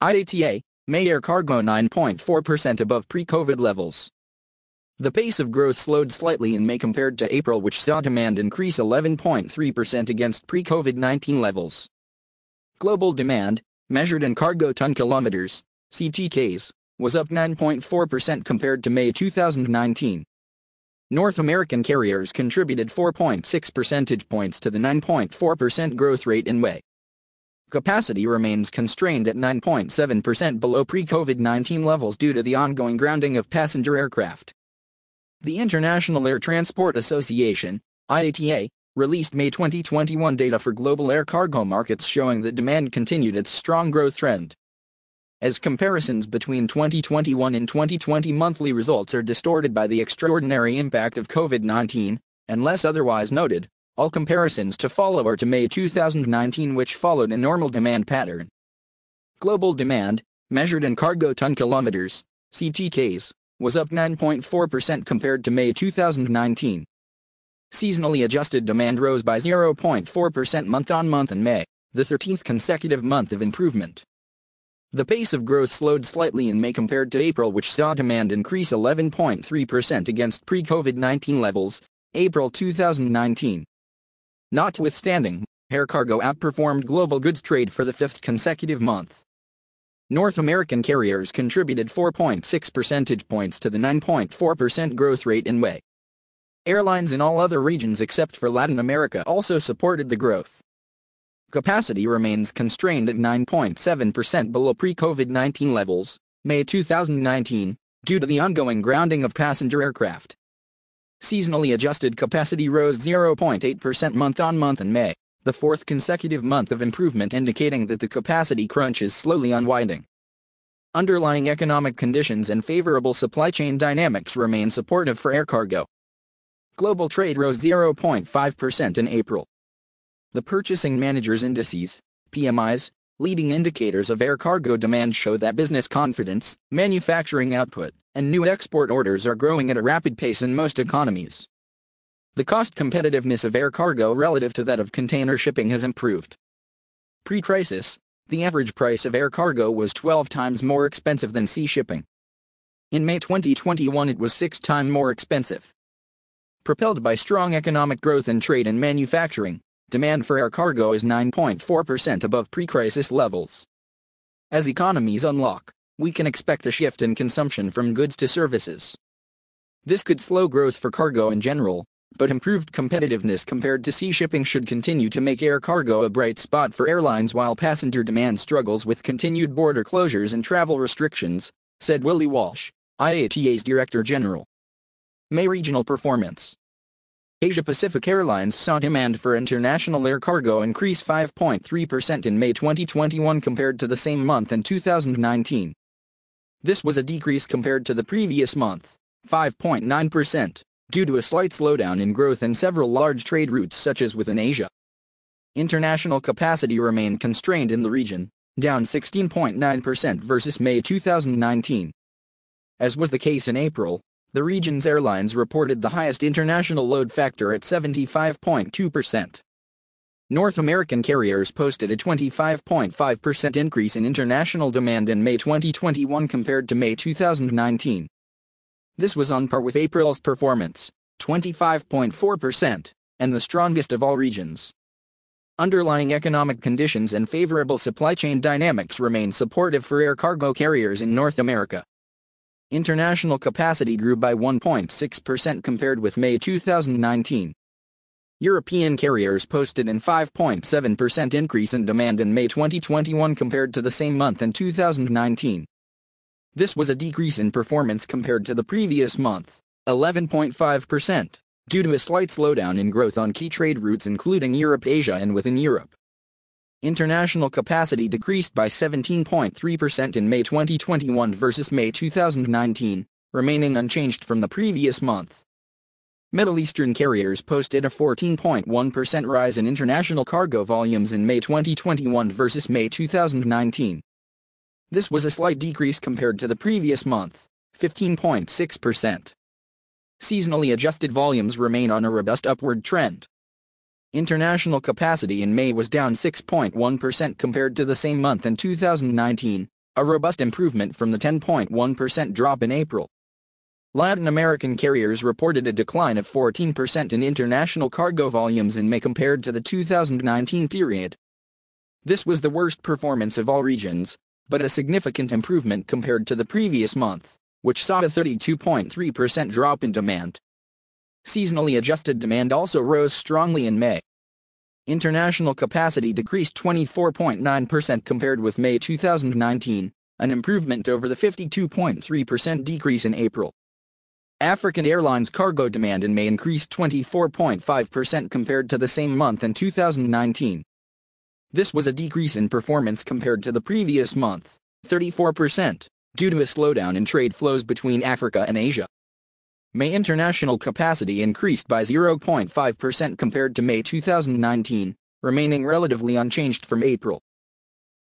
IATA, May air cargo 9.4% above pre-COVID levels. The pace of growth slowed slightly in May compared to April, which saw demand increase 11.3% against pre-COVID-19 levels. Global demand, measured in cargo ton kilometers, CTKs, was up 9.4% compared to May 2019. North American carriers contributed 4.6 percentage points to the 9.4% growth rate in May. Capacity remains constrained at 9.7% below pre-COVID-19 levels due to the ongoing grounding of passenger aircraft. The International Air Transport Association, IATA, released May 2021 data for global air cargo markets showing that demand continued its strong growth trend. As comparisons between 2021 and 2020 monthly results are distorted by the extraordinary impact of COVID-19, unless otherwise noted, all comparisons to follow are to May 2019, which followed a normal demand pattern. Global demand, measured in cargo ton kilometers, CTKs, was up 9.4% compared to May 2019. Seasonally adjusted demand rose by 0.4% month-on-month in May, the 13th consecutive month of improvement. The pace of growth slowed slightly in May compared to April, which saw demand increase 11.3% against pre-COVID-19 levels, April 2019. Notwithstanding, air cargo outperformed global goods trade for the fifth consecutive month. North American carriers contributed 4.6 percentage points to the 9.4% growth rate in May. Airlines in all other regions except for Latin America also supported the growth. Capacity remains constrained at 9.7% below pre-COVID-19 levels, May 2019, due to the ongoing grounding of passenger aircraft. Seasonally adjusted capacity rose 0.8% month-on-month in May, the fourth consecutive month of improvement, indicating that the capacity crunch is slowly unwinding. Underlying economic conditions and favorable supply chain dynamics remain supportive for air cargo. Global trade rose 0.5% in April. The Purchasing Managers' Indices, PMIs, leading indicators of air cargo demand show that business confidence, manufacturing output, and new export orders are growing at a rapid pace in most economies. The cost competitiveness of air cargo relative to that of container shipping has improved. Pre-crisis, the average price of air cargo was 12 times more expensive than sea shipping. In May 2021 it was 6 times more expensive. Propelled by strong economic growth in trade and manufacturing, demand for air cargo is 9.4% above pre-crisis levels. As economies unlock, we can expect a shift in consumption from goods to services. This could slow growth for cargo in general, but improved competitiveness compared to sea shipping should continue to make air cargo a bright spot for airlines while passenger demand struggles with continued border closures and travel restrictions, said Willie Walsh, IATA's Director General. May regional performance. Asia-Pacific Airlines saw demand for international air cargo increase 5.3% in May 2021 compared to the same month in 2019. This was a decrease compared to the previous month, 5.9%, due to a slight slowdown in growth in several large trade routes such as within Asia. International capacity remained constrained in the region, down 16.9% versus May 2019. As was the case in April, the region's airlines reported the highest international load factor at 75.2%. North American carriers posted a 25.5% increase in international demand in May 2021 compared to May 2019. This was on par with April's performance, 25.4%, and the strongest of all regions. Underlying economic conditions and favorable supply chain dynamics remain supportive for air cargo carriers in North America. International capacity grew by 1.6% compared with May 2019. European carriers posted an 5.7% increase in demand in May 2021 compared to the same month in 2019. This was a decrease in performance compared to the previous month, 11.5%, due to a slight slowdown in growth on key trade routes including Europe-Asia and within Europe. International capacity decreased by 17.3% in May 2021 versus May 2019, remaining unchanged from the previous month. Middle Eastern carriers posted a 14.1% rise in international cargo volumes in May 2021 versus May 2019. This was a slight decrease compared to the previous month, 15.6%. Seasonally adjusted volumes remain on a robust upward trend. International capacity in May was down 6.1% compared to the same month in 2019, a robust improvement from the 10.1% drop in April. Latin American carriers reported a decline of 14% in international cargo volumes in May compared to the 2019 period. This was the worst performance of all regions, but a significant improvement compared to the previous month, which saw a 32.3% drop in demand. Seasonally adjusted demand also rose strongly in May. International capacity decreased 24.9% compared with May 2019, an improvement over the 52.3% decrease in April. African Airlines cargo demand in May increased 24.5% compared to the same month in 2019. This was a decrease in performance compared to the previous month, 34%, due to a slowdown in trade flows between Africa and Asia. May international capacity increased by 0.5% compared to May 2019, remaining relatively unchanged from April.